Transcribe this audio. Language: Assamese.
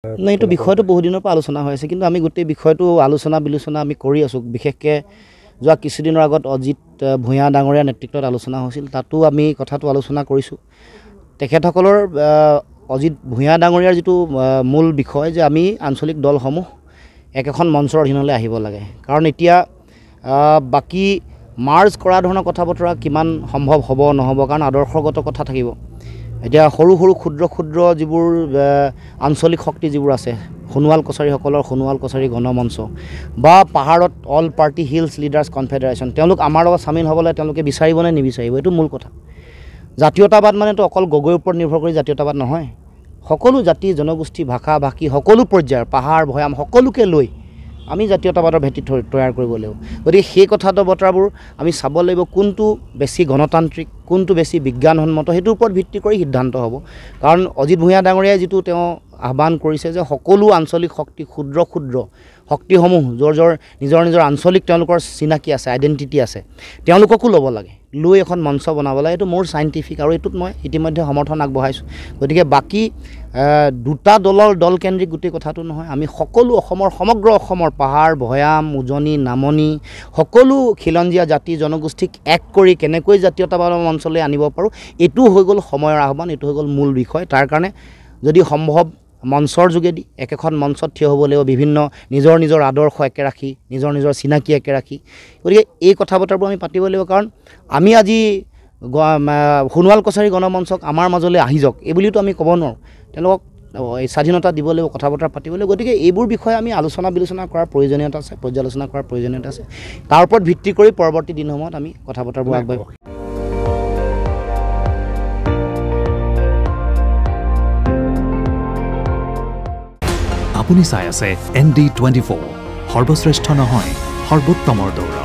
নাই এইটো বিষয়টো বহু দিনৰ পৰা আলোচনা হৈ আছে কিন্তু আমি গোটেই বিষয়টো আলোচনা বিলোচনা আমি কৰি আছোঁ বিশেষকৈ যোৱা কিছুদিনৰ আগত অজিত ভূঞা ডাঙৰীয়া নেতৃত্বত আলোচনা হৈছিল তাতো আমি কথাটো আলোচনা কৰিছোঁ তেখেতসকলৰ অজিত ভূঞা ডাঙৰীয়াৰ যিটো মূল বিষয় যে আমি আঞ্চলিক দলসমূহ একেখন মঞ্চৰ অধীনলৈ আহিব লাগে কাৰণ এতিয়া বাকী মাৰ্জ কৰা ধৰণৰ কথা বতৰা কিমান সম্ভৱ হ'ব নহ'ব কাৰণ আদৰ্শগত কথা থাকিব এতিয়া সৰু সৰু ক্ষুদ্ৰ যিবোৰ আঞ্চলিক শক্তি যিবোৰ আছে সোণোৱাল কছাৰীসকলৰ সোণোৱাল কছাৰী গণমঞ্চ বা পাহাৰত all party hills leaders confederation তেওঁলোক আমাৰ লগত চামিল হ'বলৈ তেওঁলোকে বিচাৰিবনে নিবিচাৰিব এইটো মূল কথা জাতীয়তাবাদ মানেতো অকল গগৈৰ ওপৰত নিৰ্ভৰ কৰি জাতীয়তাবাদ নহয় সকলো জাতি জনগোষ্ঠী ভাষা ভাষী সকলো পৰ্যায়ৰ পাহাৰ ভৈয়াম সকলোকে লৈ আমি জাতীয়তাবাদৰ ভেটি তৈয়াৰ কৰিব লাগিব গতিকে সেই কথাটো বতৰাবোৰ আমি চাব লাগিব কোনটো বেছি গণতান্ত্ৰিক কোনটো বেছি বিজ্ঞানসন্মত সেইটোৰ ওপৰত ভিত্তি কৰি সিদ্ধান্ত হ'ব কাৰণ অজিত ভূঞা ডাঙৰীয়াই যিটো তেওঁ আহ্বান কৰিছে যে সকলো আঞ্চলিক শক্তি ক্ষুদ্ৰ শক্তিসমূহ নিজৰ নিজৰ আঞ্চলিক তেওঁলোকৰ চিনাকি আছে আইডেণ্টিটি আছে তেওঁলোককো ল'ব লাগে লৈ এখন মঞ্চ বনাব লাগে এইটো মোৰ চাইণ্টিফিক আৰু এইটোত মই ইতিমধ্যে সমৰ্থন আগবঢ়াইছোঁ গতিকে বাকী দুটা দলকেন্দ্ৰিক গোটেই কথাটো নহয় আমি সকলো অসমৰ সমগ্ৰ অসমৰ পাহাৰ ভৈয়াম উজনি নামনি সকলো খিলঞ্জীয়া জাতি জনগোষ্ঠীক এক কৰি কেনেকৈ জাতীয়তাবাদৰ মঞ্চলৈ আনিব পাৰোঁ এইটো হৈ গ'ল সময়ৰ আহ্বান এইটো হৈ গ'ল মূল বিষয় তাৰ কাৰণে যদি সম্ভৱ মঞ্চৰ যোগেদি একেখন মঞ্চত থিয় হ'ব লাগিব বিভিন্ন নিজৰ আদৰ্শ একে ৰাখি নিজৰ চিনাকি একে ৰাখি গতিকে এই কথা বতৰাবোৰ আমি পাতিব লাগিব কাৰণ আমি আজি সোণোৱাল কছাৰী গণমঞ্চক আমাৰ মাজলৈ আহি যাওক এই বুলিতো আমি ক'ব নোৱাৰোঁ তেওঁলোকক এই স্বাধীনতা দিব লাগিব কথা বতৰা পাতিব লাগিব গতিকে এইবোৰ বিষয়ে আমি আলোচনা বিলোচনা কৰাৰ প্ৰয়োজনীয়তা আছে পৰ্যালোচনা কৰাৰ প্ৰয়োজনীয়তা আছে তাৰ ওপৰত ভিত্তি কৰি পৰৱৰ্তী দিনসমূহত আমি কথা বতৰাবোৰ আগবাঢ়িব আপুনি চাই আছে ND24 সৰ্বশ্ৰেষ্ঠ নহয় সৰ্বোত্তমৰ দৌৰ